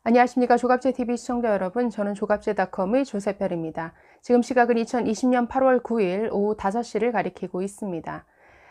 안녕하십니까. 조갑제TV 시청자 여러분, 저는 조갑제닷컴의 조세별입니다. 지금 시각은 2020년 8월 9일 오후 5시를 가리키고 있습니다.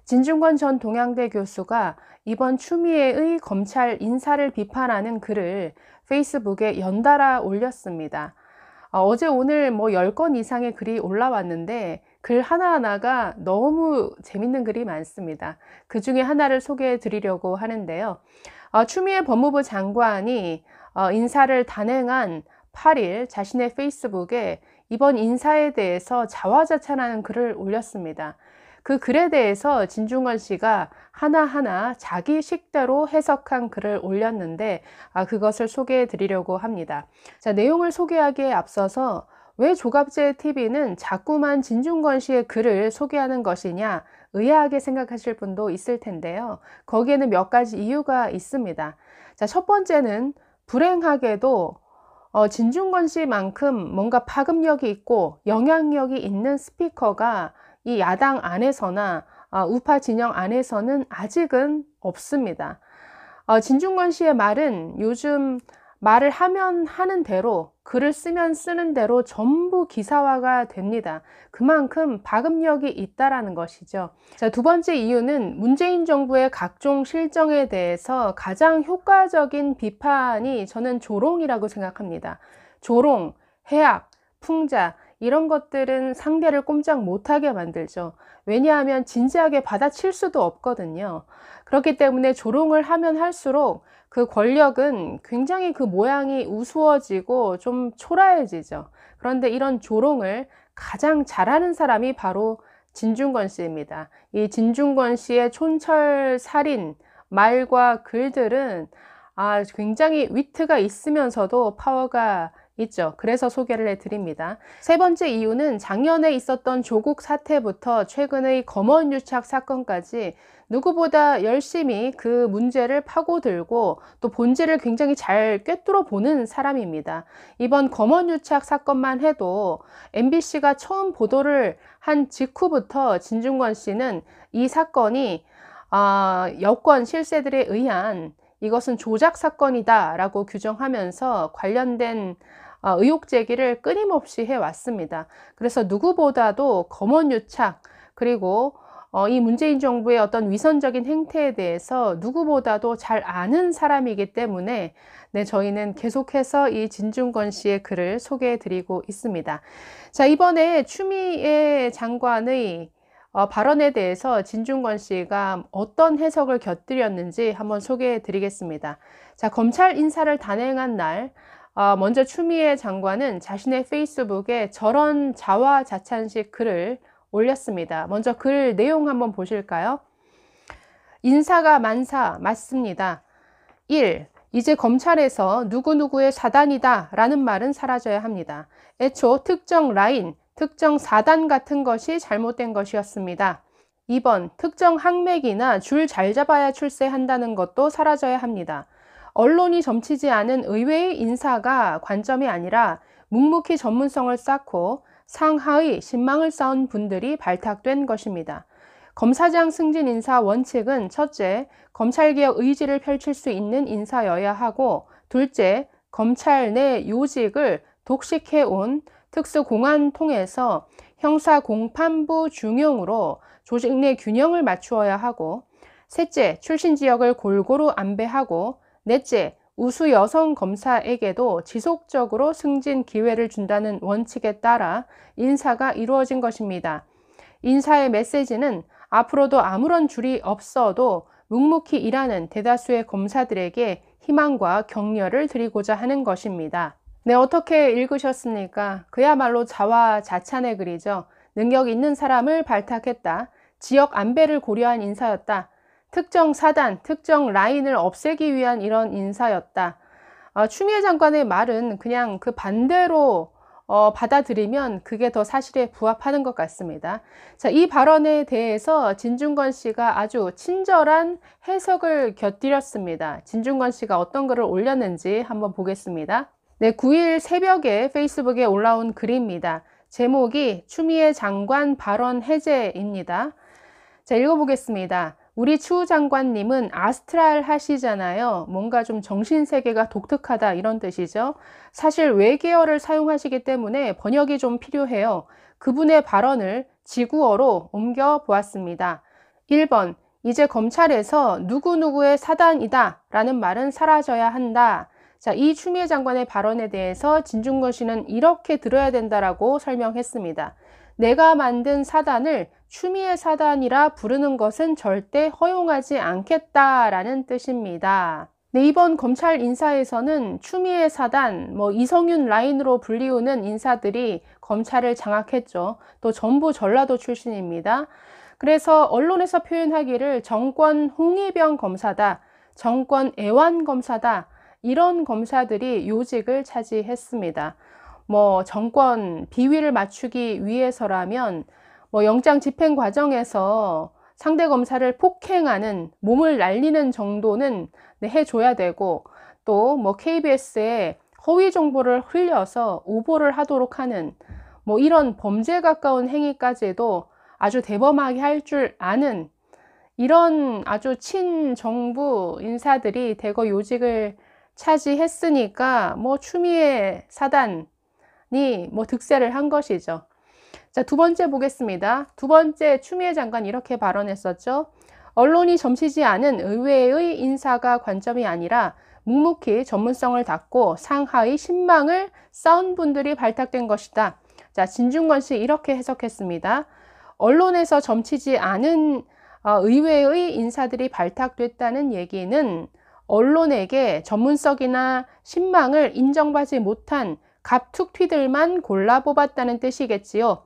진중권 전 동양대 교수가 이번 추미애의 검찰 인사를 비판하는 글을 페이스북에 연달아 올렸습니다. 어제 오늘 10건 이상의 글이 올라왔는데 글 하나하나가 너무 재밌는 글이 많습니다. 그 중에 하나를 소개해 드리려고 하는데요. 추미애 법무부 장관이 인사를 단행한 8일 자신의 페이스북에 이번 인사에 대해서 자화자찬하는 글을 올렸습니다. 그 글에 대해서 진중권 씨가 하나하나 자기 식대로 해석한 글을 올렸는데 그것을 소개해 드리려고 합니다. 자, 내용을 소개하기에 앞서서 왜 조갑제TV는 자꾸만 진중권 씨의 글을 소개하는 것이냐 의아하게 생각하실 분도 있을 텐데요. 거기에는 몇 가지 이유가 있습니다. 자, 첫 번째는 불행하게도 진중권 씨만큼 뭔가 파급력이 있고 영향력이 있는 스피커가 이 야당 안에서나 우파 진영 안에서는 아직은 없습니다. 진중권 씨의 말은 요즘 말을 하면 하는 대로, 글을 쓰면 쓰는 대로 전부 기사화가 됩니다. 그만큼 파급력이 있다라는 것이죠. 자, 두 번째 이유는 문재인 정부의 각종 실정에 대해서 가장 효과적인 비판이 저는 조롱이라고 생각합니다. 조롱, 해악, 풍자 이런 것들은 상대를 꼼짝 못하게 만들죠. 왜냐하면 진지하게 받아칠 수도 없거든요. 그렇기 때문에 조롱을 하면 할수록 그 권력은 굉장히 그 모양이 우스워지고 좀 초라해지죠. 그런데 이런 조롱을 가장 잘하는 사람이 바로 진중권 씨입니다. 이 진중권 씨의 촌철살인 말과 글들은 굉장히 위트가 있으면서도 파워가 있죠. 그래서 소개를 해드립니다. 세 번째 이유는 작년에 있었던 조국 사태부터 최근의 검언유착 사건까지 누구보다 열심히 그 문제를 파고들고 또 본질을 굉장히 잘 꿰뚫어 보는 사람입니다. 이번 검언유착 사건만 해도 MBC가 처음 보도를 한 직후부터 진중권 씨는 이 사건이 여권 실세들에 의한 이것은 조작 사건이다 라고 규정하면서 관련된 의혹 제기를 끊임없이 해왔습니다. 그래서 누구보다도 검언유착 그리고 이 문재인 정부의 어떤 위선적인 행태에 대해서 누구보다도 잘 아는 사람이기 때문에 저희는 계속해서 이 진중권 씨의 글을 소개해 드리고 있습니다. 자, 이번에 추미애 장관의 발언에 대해서 진중권 씨가 어떤 해석을 곁들였는지 한번 소개해 드리겠습니다. 자, 검찰 인사를 단행한 날 먼저 추미애 장관은 자신의 페이스북에 저런 자화자찬식 글을 올렸습니다. 먼저 글 내용 한번 보실까요? 인사가 만사 맞습니다. 1. 이제 검찰에서 누구누구의 사단이다 라는 말은 사라져야 합니다. 애초 특정 라인, 특정 사단 같은 것이 잘못된 것이었습니다. 2번, 특정 항맥이나 줄 잘 잡아야 출세한다는 것도 사라져야 합니다. 언론이 점치지 않은 의외의 인사가 관점이 아니라 묵묵히 전문성을 쌓고 상하의 신망을 쌓은 분들이 발탁된 것입니다. 검사장 승진 인사 원칙은 첫째, 검찰개혁 의지를 펼칠 수 있는 인사여야 하고 둘째, 검찰 내 요직을 독식해온 특수공안 통해서 형사공판부 중용으로 조직 내 균형을 맞추어야 하고 셋째, 출신 지역을 골고루 안배하고 넷째, 우수 여성 검사에게도 지속적으로 승진 기회를 준다는 원칙에 따라 인사가 이루어진 것입니다. 인사의 메시지는 앞으로도 아무런 줄이 없어도 묵묵히 일하는 대다수의 검사들에게 희망과 격려를 드리고자 하는 것입니다. 네, 어떻게 읽으셨습니까? 그야말로 자화자찬의 글이죠. 능력 있는 사람을 발탁했다. 지역 안배를 고려한 인사였다. 특정 사단, 특정 라인을 없애기 위한 이런 인사였다. 추미애 장관의 말은 그냥 그 반대로 받아들이면 그게 더 사실에 부합하는 것 같습니다. 자, 이 발언에 대해서 진중권 씨가 아주 친절한 해석을 곁들였습니다. 진중권 씨가 어떤 글을 올렸는지 한번 보겠습니다. 네, 9일 새벽에 페이스북에 올라온 글입니다. 제목이 추미애 장관 발언 해제입니다. 자, 읽어보겠습니다. 우리 추 장관님은 아스트랄 하시잖아요. 뭔가 좀 정신세계가 독특하다 이런 뜻이죠. 사실 외계어를 사용하시기 때문에 번역이 좀 필요해요. 그분의 발언을 지구어로 옮겨 보았습니다. 1번, 이제 검찰에서 누구누구의 사단이다 라는 말은 사라져야 한다. 자, 이 추미애 장관의 발언에 대해서 진중권 씨는 이렇게 들어야 된다라고 설명했습니다. 내가 만든 사단을 추미애 사단이라 부르는 것은 절대 허용하지 않겠다라는 뜻입니다. 네, 이번 검찰 인사에서는 추미애 사단, 이성윤 라인으로 불리우는 인사들이 검찰을 장악했죠. 또 전부 전라도 출신입니다. 그래서 언론에서 표현하기를 정권 홍위병 검사다, 정권 애완 검사다, 이런 검사들이 요직을 차지했습니다. 정권 비위를 맞추기 위해서라면 영장 집행 과정에서 상대 검사를 폭행하는, 몸을 날리는 정도는 해줘야 되고, 또 KBS에 허위 정보를 흘려서 오보를 하도록 하는 이런 범죄에 가까운 행위까지도 아주 대범하게 할 줄 아는 이런 아주 친정부 인사들이 대거 요직을 차지했으니까 추미애 사단이 득세를 한 것이죠. 자, 두 번째 보겠습니다. 두 번째, 추미애 장관 이렇게 발언했었죠. 언론이 점치지 않은 의회의 인사가 관점이 아니라 묵묵히 전문성을 닦고 상하의 신망을 쌓은 분들이 발탁된 것이다. 자, 진중권 씨 이렇게 해석했습니다. 언론에서 점치지 않은 의회의 인사들이 발탁됐다는 얘기는 언론에게 전문성이나 신망을 인정받지 못한 갑툭튀들만 골라 뽑았다는 뜻이겠지요.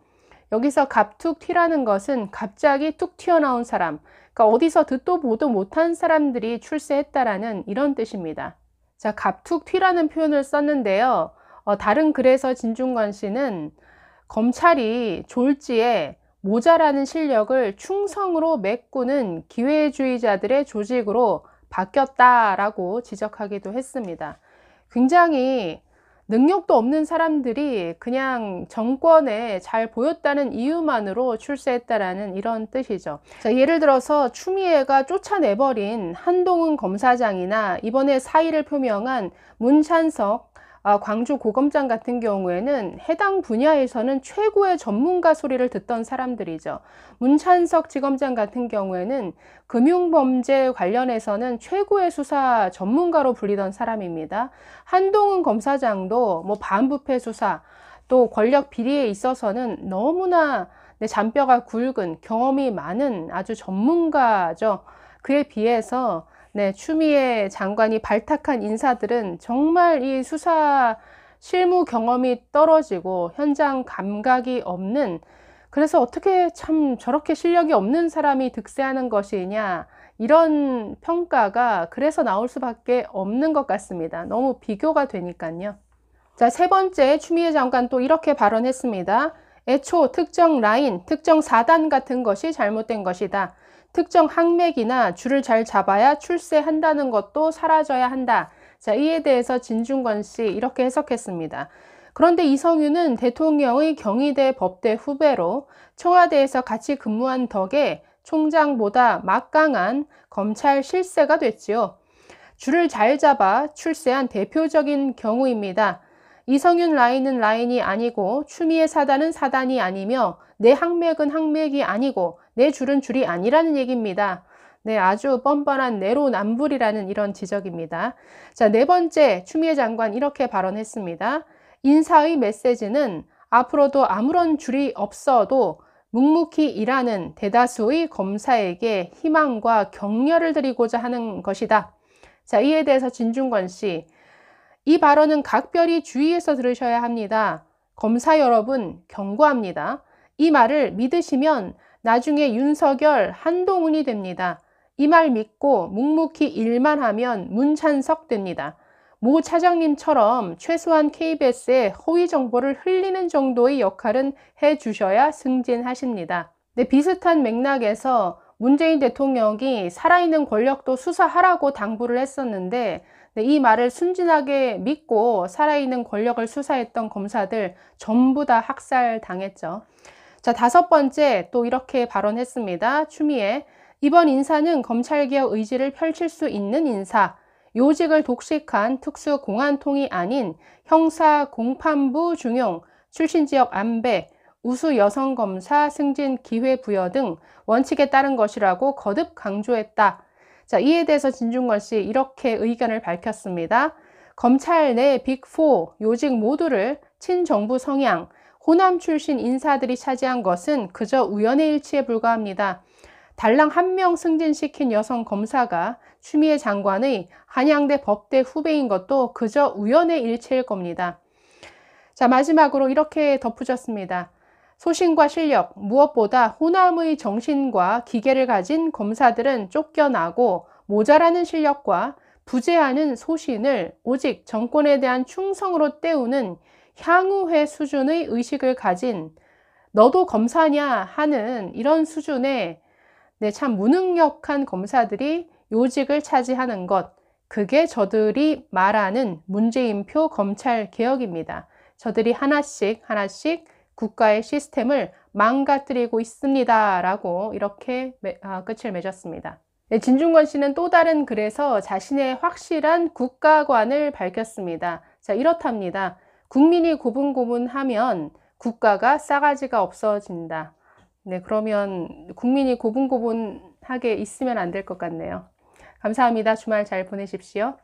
여기서 갑툭튀라는 것은 갑자기 툭 튀어나온 사람, 그러니까 어디서 듣도 보도 못한 사람들이 출세했다라는 이런 뜻입니다. 자, 갑툭튀라는 표현을 썼는데요. 다른 글에서 진중권 씨는 검찰이 졸지에 모자라는 실력을 충성으로 메꾸는 기회주의자들의 조직으로 바뀌었다라고 지적하기도 했습니다. 굉장히 능력도 없는 사람들이 그냥 정권에 잘 보였다는 이유만으로 출세했다라는 이런 뜻이죠. 자, 예를 들어서 추미애가 쫓아내버린 한동훈 검사장이나 이번에 사의를 표명한 문찬석 광주고검장 같은 경우에는 해당 분야에서는 최고의 전문가 소리를 듣던 사람들이죠. 문찬석 지검장 같은 경우에는 금융범죄 관련해서는 최고의 수사 전문가로 불리던 사람입니다. 한동훈 검사장도 반부패 수사, 또 권력 비리에 있어서는 너무나 잔뼈가 굵은 경험이 많은 아주 전문가죠. 그에 비해서 추미애 장관이 발탁한 인사들은 정말 이 수사 실무 경험이 떨어지고 현장 감각이 없는, 그래서 어떻게 참 저렇게 실력이 없는 사람이 득세하는 것이냐, 이런 평가가 그래서 나올 수밖에 없는 것 같습니다. 너무 비교가 되니까요. 자, 세 번째, 추미애 장관 또 이렇게 발언했습니다. 애초 특정 라인, 특정 사단 같은 것이 잘못된 것이다. 특정 항맥이나 줄을 잘 잡아야 출세한다는 것도 사라져야 한다. 자, 이에 대해서 진중권 씨 이렇게 해석했습니다. 그런데 이성윤은 대통령의 경희대 법대 후배로 청와대에서 같이 근무한 덕에 총장보다 막강한 검찰 실세가 됐지요. 줄을 잘 잡아 출세한 대표적인 경우입니다. 이성윤 라인은 라인이 아니고 추미애 사단은 사단이 아니며 내 항맥은 항맥이 아니고 내 줄은 줄이 아니라는 얘기입니다. 네, 아주 뻔뻔한 내로남불이라는 이런 지적입니다. 자, 네 번째, 추미애 장관 이렇게 발언했습니다. 인사의 메시지는 앞으로도 아무런 줄이 없어도 묵묵히 일하는 대다수의 검사에게 희망과 격려를 드리고자 하는 것이다. 자, 이에 대해서 진중권 씨, 이 발언은 각별히 주의해서 들으셔야 합니다. 검사 여러분, 경고합니다. 이 말을 믿으시면 나중에 윤석열, 한동훈이 됩니다. 이 말 믿고 묵묵히 일만 하면 문찬석 됩니다. 모 차장님처럼 최소한 KBS에 허위 정보를 흘리는 정도의 역할은 해주셔야 승진하십니다. 네, 비슷한 맥락에서 문재인 대통령이 살아있는 권력도 수사하라고 당부를 했었는데 이 말을 순진하게 믿고 살아있는 권력을 수사했던 검사들 전부 다 학살당했죠. 자, 다섯 번째 또 이렇게 발언했습니다. 추미애. 이번 인사는 검찰개혁 의지를 펼칠 수 있는 인사, 요직을 독식한 특수공안통이 아닌 형사공판부 중용, 출신지역 안배, 우수 여성검사 승진 기회 부여 등 원칙에 따른 것이라고 거듭 강조했다. 자, 이에 대해서 진중권 씨 이렇게 의견을 밝혔습니다. 검찰 내 빅4 요직 모두를 친정부 성향, 호남 출신 인사들이 차지한 것은 그저 우연의 일치에 불과합니다. 달랑 한 명 승진시킨 여성 검사가 추미애 장관의 한양대 법대 후배인 것도 그저 우연의 일치일 겁니다. 자, 마지막으로 이렇게 덧붙였습니다. 소신과 실력, 무엇보다 호남의 정신과 기계를 가진 검사들은 쫓겨나고 모자라는 실력과 부재하는 소신을 오직 정권에 대한 충성으로 때우는 향후회 수준의 의식을 가진 너도 검사냐 하는 이런 수준의 참 무능력한 검사들이 요직을 차지하는 것, 그게 저들이 말하는 문재인표 검찰 개혁입니다. 저들이 하나씩 국가의 시스템을 망가뜨리고 있습니다. 라고 이렇게 끝을 맺었습니다. 네, 진중권 씨는 또 다른 글에서 자신의 확실한 국가관을 밝혔습니다. 자, 이렇답니다. 국민이 고분고분하면 국가가 싸가지가 없어진다. 네, 그러면 국민이 고분고분하게 있으면 안 될 것 같네요. 감사합니다. 주말 잘 보내십시오.